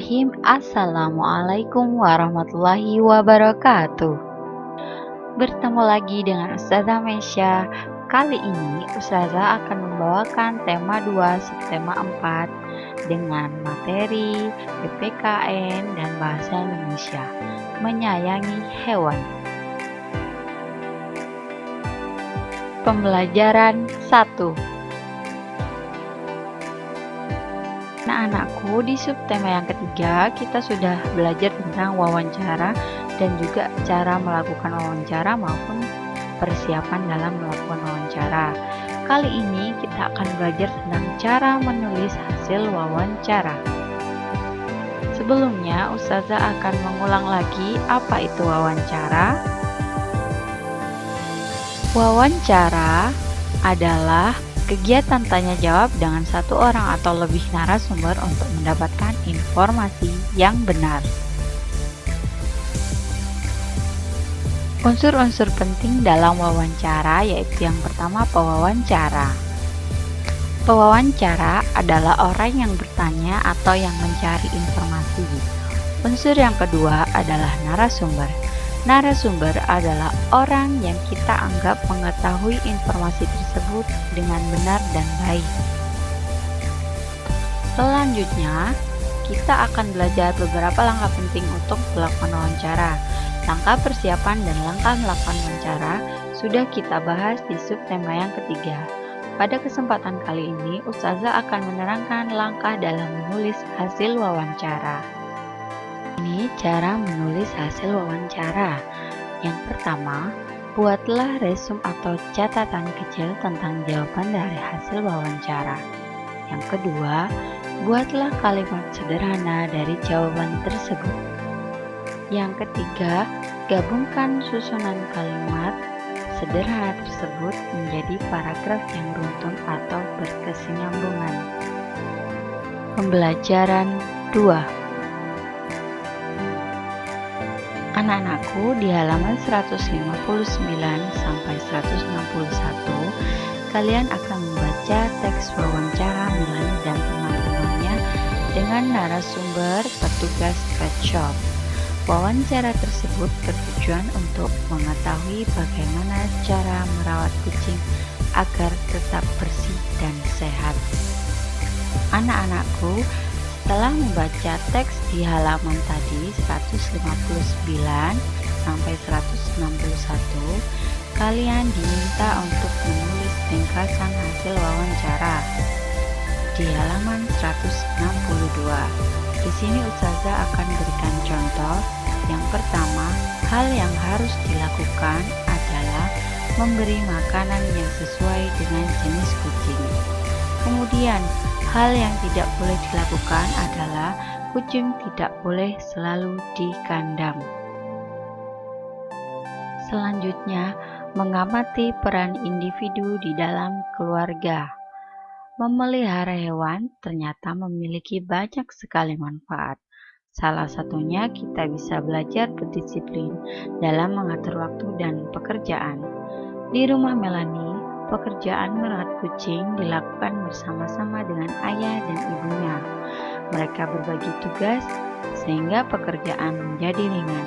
Bismillahirrahmanirrahim. Assalamualaikum warahmatullahi wabarakatuh. Bertemu lagi dengan Ustazah Mesya. Kali ini Ustazah akan membawakan tema 2 subtema 4 dengan materi PPKN dan Bahasa Indonesia, menyayangi hewan. Pembelajaran 1. Anak-anakku, di subtema yang ketiga kita sudah belajar tentang wawancara dan juga cara melakukan wawancara maupun persiapan dalam melakukan wawancara. Kali ini kita akan belajar tentang cara menulis hasil wawancara. Sebelumnya, Ustazah akan mengulang lagi apa itu wawancara. Wawancara adalah kegiatan tanya jawab dengan satu orang atau lebih narasumber untuk mendapatkan informasi yang benar. Unsur-unsur penting dalam wawancara yaitu yang pertama pewawancara. Pewawancara adalah orang yang bertanya atau yang mencari informasi. Unsur yang kedua adalah narasumber. Narasumber adalah orang yang kita anggap mengetahui informasi tersebut dengan benar dan baik. Selanjutnya, kita akan belajar beberapa langkah penting untuk melakukan wawancara. Langkah persiapan dan langkah melakukan wawancara sudah kita bahas di subtema yang ketiga. Pada kesempatan kali ini, Ustazah akan menerangkan langkah dalam menulis hasil wawancara. Ini cara menulis hasil wawancara. Yang pertama, buatlah resume atau catatan kecil tentang jawaban dari hasil wawancara. Yang kedua, buatlah kalimat sederhana dari jawaban tersebut. Yang ketiga, gabungkan susunan kalimat sederhana tersebut menjadi paragraf yang runtun atau berkesinambungan. Pembelajaran 2. Anak-anakku, di halaman 159 sampai 161, kalian akan membaca teks wawancara Melanie dan teman-temannya dengan narasumber petugas pet shop. Wawancara tersebut bertujuan untuk mengetahui bagaimana cara merawat kucing agar tetap bersih dan sehat. Anak-anakku, setelah membaca teks di halaman tadi 159 sampai 161, kalian diminta untuk menulis ringkasan hasil wawancara di halaman 162. Di sini Ustazah akan berikan contoh. Yang pertama, hal yang harus dilakukan adalah memberi makanan yang sesuai dengan jenis kucing. Kemudian, hal yang tidak boleh dilakukan adalah kucing tidak boleh selalu di kandang. Selanjutnya, mengamati peran individu di dalam keluarga. Memelihara hewan ternyata memiliki banyak sekali manfaat. Salah satunya kita bisa belajar berdisiplin dalam mengatur waktu dan pekerjaan. Di rumah Melanie, pekerjaan merawat kucing dilakukan bersama-sama dengan ayah dan ibunya. Mereka berbagi tugas sehingga pekerjaan menjadi ringan.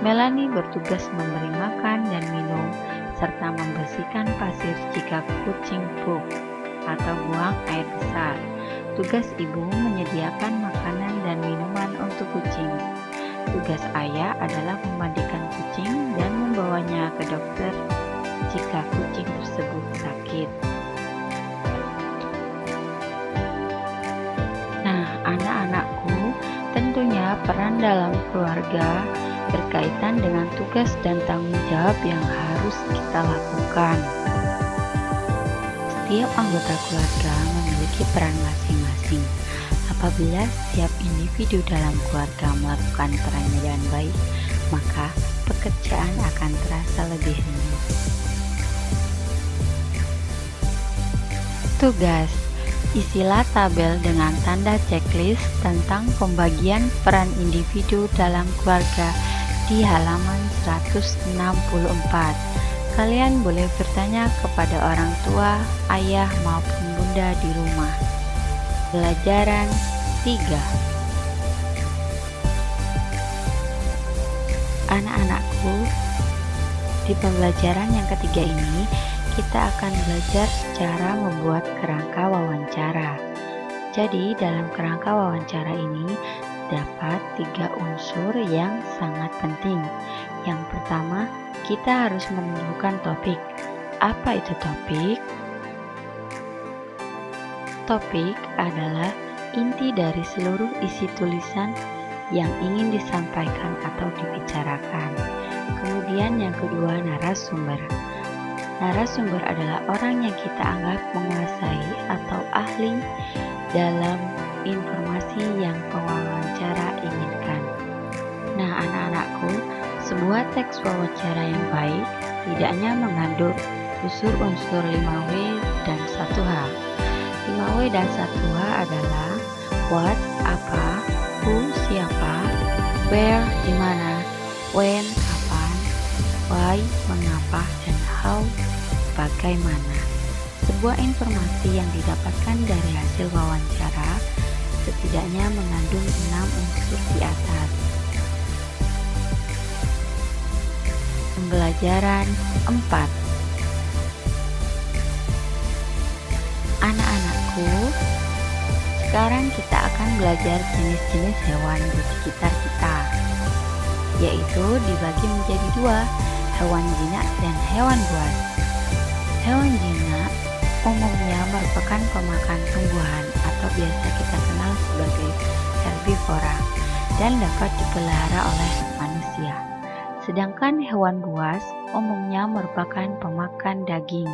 Melanie bertugas memberi makan dan minum serta membersihkan pasir jika kucing pup atau buang air besar. Tugas ibu menyediakan makanan dan minuman untuk kucing. Tugas ayah adalah memandikan kucing dan membawanya ke dokter jika kucing tersebut sakit. Nah, anak-anakku, tentunya peran dalam keluarga berkaitan dengan tugas dan tanggung jawab yang harus kita lakukan. Setiap anggota keluarga memiliki peran masing-masing. Apabila setiap individu dalam keluarga melakukan perannya dengan baik, maka pekerjaan akan terasa lebih ringan. Tugas: isilah tabel dengan tanda checklist tentang pembagian peran individu dalam keluarga di halaman 164. Kalian boleh bertanya kepada orang tua, ayah maupun bunda di rumah. Pelajaran 3. Anak-anakku, di pembelajaran yang ketiga ini, kita akan belajar cara membuat kerangka wawancara. Jadi, dalam kerangka wawancara ini, terdapat 3 unsur yang sangat penting. Yang pertama, kita harus menentukan topik. Apa itu topik? Topik adalah inti dari seluruh isi tulisan yang ingin disampaikan atau dibicarakan. Kemudian yang kedua, narasumber. Narasumber adalah orang yang kita anggap menguasai atau ahli dalam informasi yang pewawancara inginkan. Nah, anak-anakku, sebuah teks wawancara yang baik tidaknya mengandung unsur-unsur 5W dan 1H. 5W dan 1H adalah what, apa, who, siapa, where, di mana, when, kapan, why, mengapa, dan how, bagaimana. Sebuah informasi yang didapatkan dari hasil wawancara setidaknya mengandung 6 unsur di atas. Pembelajaran 4. Anak-anakku, sekarang kita akan belajar jenis-jenis hewan di sekitar kita, yaitu dibagi menjadi 2, hewan jinak dan hewan buas. Hewan jinak umumnya merupakan pemakan tumbuhan atau biasa kita kenal sebagai herbivora dan dapat dipelihara oleh manusia. Sedangkan hewan buas umumnya merupakan pemakan daging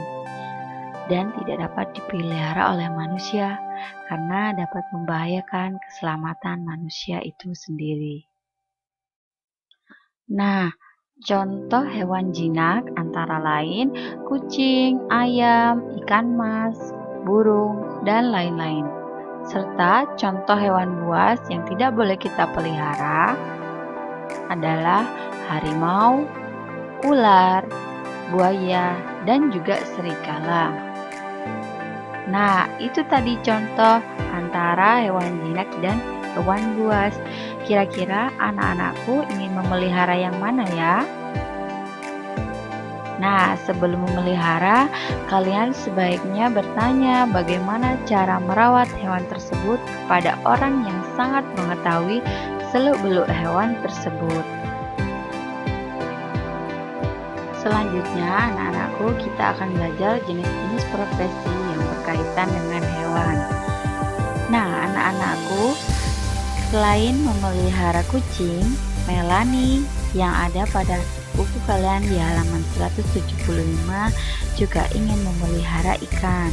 dan tidak dapat dipelihara oleh manusia karena dapat membahayakan keselamatan manusia itu sendiri. Nah, contoh hewan jinak antara lain kucing, ayam, ikan mas, burung, dan lain-lain. Serta contoh hewan buas yang tidak boleh kita pelihara adalah harimau, ular, buaya, dan juga serigala. Nah, itu tadi contoh antara hewan jinak dan hewan buas. Kira-kira anak-anakku ingin memelihara yang mana ya? Nah, sebelum memelihara, kalian sebaiknya bertanya bagaimana cara merawat hewan tersebut kepada orang yang sangat mengetahui seluk-beluk hewan tersebut. Selanjutnya, anak-anakku, kita akan belajar jenis-jenis profesi yang berkaitan dengan hewan. Nah, anak-anakku, selain memelihara kucing, Melanie yang ada pada buku kalian di halaman 175 juga ingin memelihara ikan.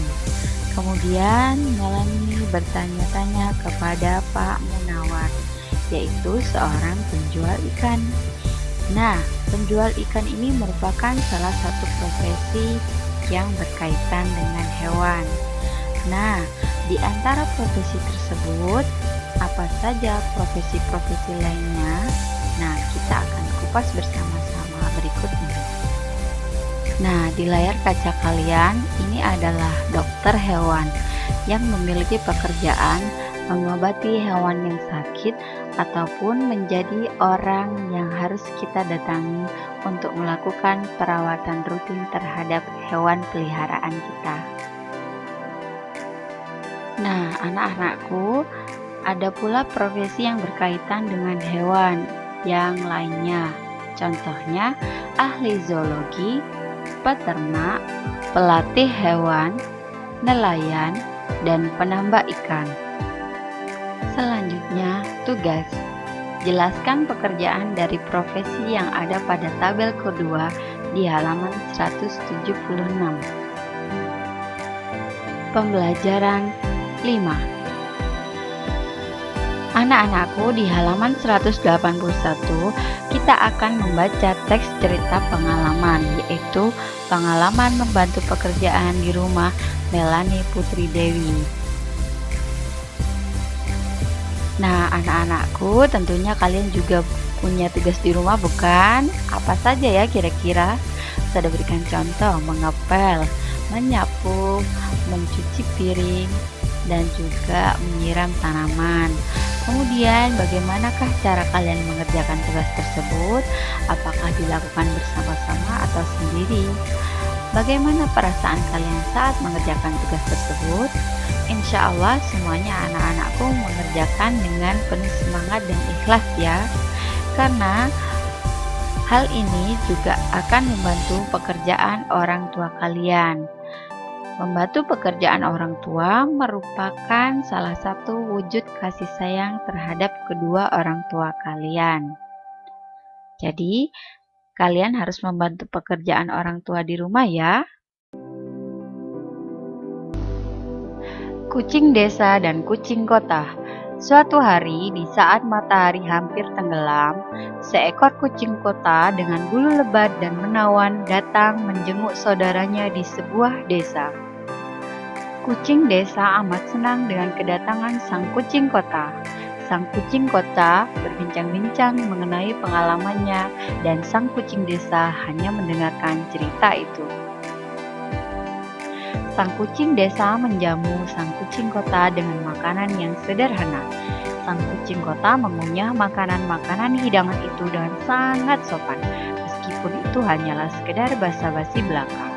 Kemudian, Melanie bertanya-tanya kepada Pak Munawar, yaitu seorang penjual ikan. Nah, penjual ikan ini merupakan salah satu profesi yang berkaitan dengan hewan. Nah, di antara profesi tersebut, apa saja profesi-profesi lainnya? Nah, kita akan kupas bersama-sama berikut ini. Nah, di layar kaca kalian, ini adalah dokter hewan yang memiliki pekerjaan mengobati hewan yang sakit ataupun menjadi orang yang harus kita datangi untuk melakukan perawatan rutin terhadap hewan peliharaan kita. Nah, anak-anakku, ada pula profesi yang berkaitan dengan hewan yang lainnya. Contohnya, ahli zoologi, peternak, pelatih hewan, nelayan, dan penambak ikan. Selanjutnya, tugas. Jelaskan pekerjaan dari profesi yang ada pada tabel kedua di halaman 176. Pembelajaran 5. Anak-anakku, di halaman 181 kita akan membaca teks cerita pengalaman, yaitu pengalaman membantu pekerjaan di rumah Melanie Putri Dewi. Nah, anak-anakku, tentunya kalian juga punya tugas di rumah, bukan? Apa saja ya kira-kira? Saya berikan contoh: mengepel, menyapu, mencuci piring, dan juga menyiram tanaman. Kemudian, bagaimanakah cara kalian mengerjakan tugas tersebut? Apakah dilakukan bersama-sama atau sendiri? Bagaimana perasaan kalian saat mengerjakan tugas tersebut? Insya Allah semuanya anak-anakku mengerjakan dengan penuh semangat dan ikhlas ya. Karena hal ini juga akan membantu pekerjaan orang tua kalian. Membantu pekerjaan orang tua merupakan salah satu wujud kasih sayang terhadap kedua orang tua kalian. Jadi, kalian harus membantu pekerjaan orang tua di rumah ya. Kucing desa dan kucing kota. Suatu hari, di saat matahari hampir tenggelam, seekor kucing kota dengan bulu lebat dan menawan datang menjenguk saudaranya di sebuah desa. Kucing desa amat senang dengan kedatangan sang kucing kota. Sang kucing kota berbincang-bincang mengenai pengalamannya, dan sang kucing desa hanya mendengarkan cerita itu. Sang kucing desa menjamu sang kucing kota dengan makanan yang sederhana. Sang kucing kota mengunyah makanan-makanan hidangan itu dengan sangat sopan, meskipun itu hanyalah sekedar basa-basi belaka.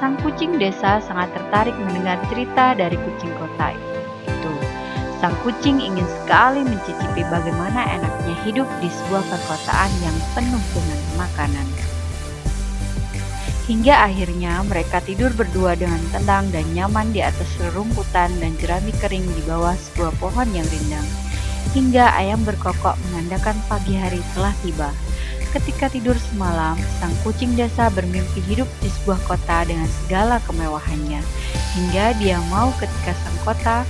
Sang kucing desa sangat tertarik mendengar cerita dari kucing kota itu. Sang kucing ingin sekali mencicipi bagaimana enaknya hidup di sebuah perkotaan yang penuh dengan makanan. Hingga akhirnya mereka tidur berdua dengan tenang dan nyaman di atas rerumputan dan jerami kering di bawah sebuah pohon yang rindang. Hingga ayam berkokok menandakan pagi hari telah tiba. Ketika tidur semalam, sang kucing desa bermimpi hidup di sebuah kota dengan segala kemewahannya. Hingga dia mau ketika sang kota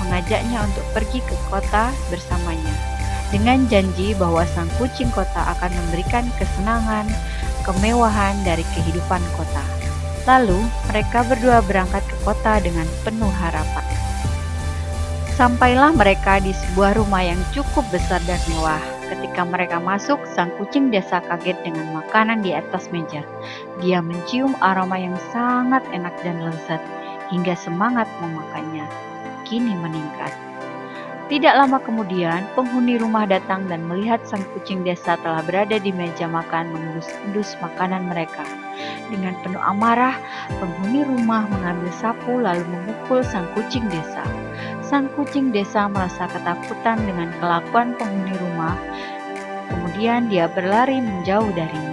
mengajaknya untuk pergi ke kota bersamanya. Dengan janji bahwa sang kucing kota akan memberikan kesenangan, kemewahan dari kehidupan kota. Lalu, mereka berdua berangkat ke kota dengan penuh harapan. Sampailah mereka di sebuah rumah yang cukup besar dan mewah. Ketika mereka masuk, sang kucing desa kaget dengan makanan di atas meja. Dia mencium aroma yang sangat enak dan lezat, hingga semangat memakannya kini meningkat. Tidak lama kemudian, penghuni rumah datang dan melihat sang kucing desa telah berada di meja makan mengendus-endus makanan mereka. Dengan penuh amarah, penghuni rumah mengambil sapu lalu memukul sang kucing desa. Sang kucing desa merasa ketakutan dengan kelakuan penghuni rumah. Kemudian dia berlari menjauh darinya.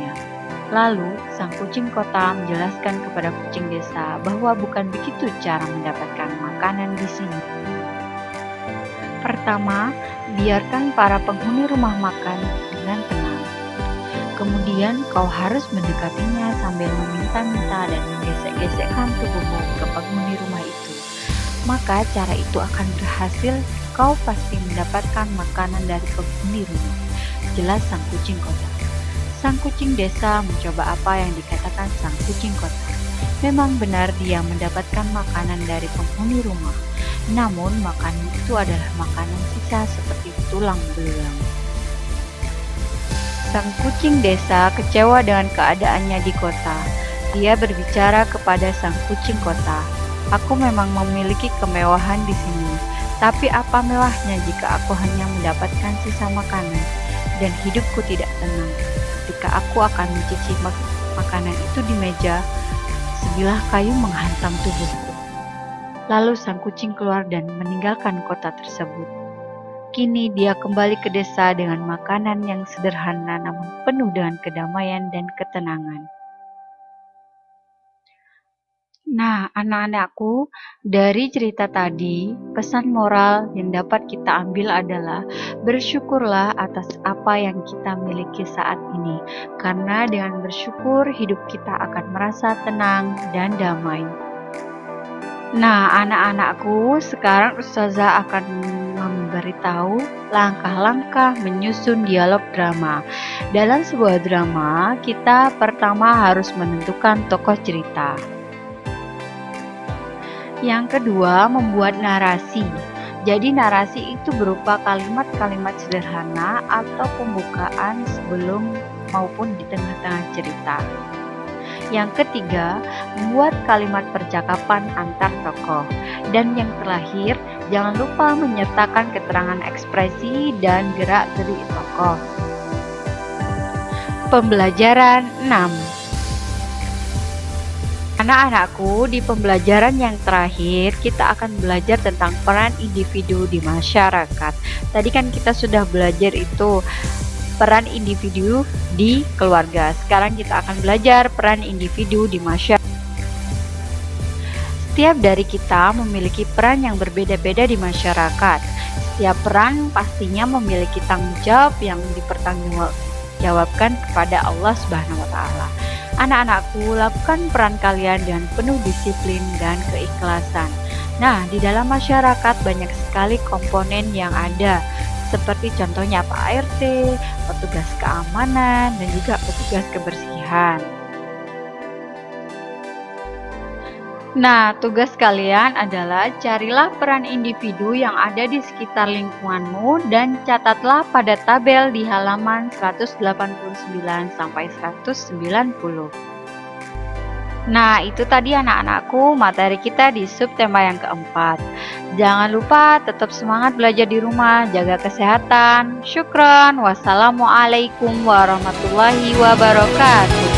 Lalu, sang kucing kota menjelaskan kepada kucing desa bahwa bukan begitu cara mendapatkan makanan di sini. Pertama, biarkan para penghuni rumah makan dengan tenang. Kemudian kau harus mendekatinya sambil meminta-minta dan menggesek-gesekkan tubuhmu ke penghuni rumah itu. Maka cara itu akan berhasil, kau pasti mendapatkan makanan dari penghuni rumah. Jelas sang kucing kota. Sang kucing desa mencoba apa yang dikatakan sang kucing kota. Memang benar dia mendapatkan makanan dari penghuni rumah. Namun makanan itu adalah makanan sisa seperti tulang belulang. Sang kucing desa kecewa dengan keadaannya di kota. Dia berbicara kepada sang kucing kota. Aku memang memiliki kemewahan di sini, tapi apa mewahnya jika aku hanya mendapatkan sisa makanan dan hidupku tidak tenang. Ketika aku akan mencicipi makanan itu di meja, sebilah kayu menghantam tubuhku. Lalu sang kucing keluar dan meninggalkan kota tersebut. Kini dia kembali ke desa dengan makanan yang sederhana namun penuh dengan kedamaian dan ketenangan. Nah, anak-anakku, dari cerita tadi, pesan moral yang dapat kita ambil adalah bersyukurlah atas apa yang kita miliki saat ini, karena dengan bersyukur hidup kita akan merasa tenang dan damai. Nah, anak-anakku, sekarang Ustazah akan memberitahu langkah-langkah menyusun dialog drama. Dalam sebuah drama, kita pertama harus menentukan tokoh cerita. Yang kedua, membuat narasi. Jadi narasi itu berupa kalimat-kalimat sederhana atau pembukaan sebelum maupun di tengah-tengah cerita. Yang ketiga, membuat kalimat percakapan antar tokoh. Dan yang terakhir, Jangan lupa menyertakan keterangan ekspresi dan gerak-gerik tokoh. Pembelajaran 6. Anak-anakku, di pembelajaran yang terakhir kita akan belajar tentang peran individu di masyarakat. Tadi kan kita sudah belajar itu peran individu di keluarga. Sekarang kita akan belajar peran individu di masyarakat. Setiap dari kita memiliki peran yang berbeda-beda di masyarakat. Setiap peran pastinya memiliki tanggung jawab yang dipertanggungjawabkan kepada Allah Subhanahu wa Ta'ala. Anak-anakku, lakukan peran kalian dengan penuh disiplin dan keikhlasan. Nah, di dalam masyarakat banyak sekali komponen yang ada, seperti contohnya Pak ART, petugas keamanan, dan juga petugas kebersihan. Nah, tugas kalian adalah carilah peran individu yang ada di sekitar lingkunganmu dan catatlah pada tabel di halaman 189 sampai 190. Nah, itu tadi anak-anakku materi kita di subtema yang keempat. Jangan lupa tetap semangat belajar di rumah, jaga kesehatan. Syukron. Wassalamualaikum warahmatullahi wabarakatuh.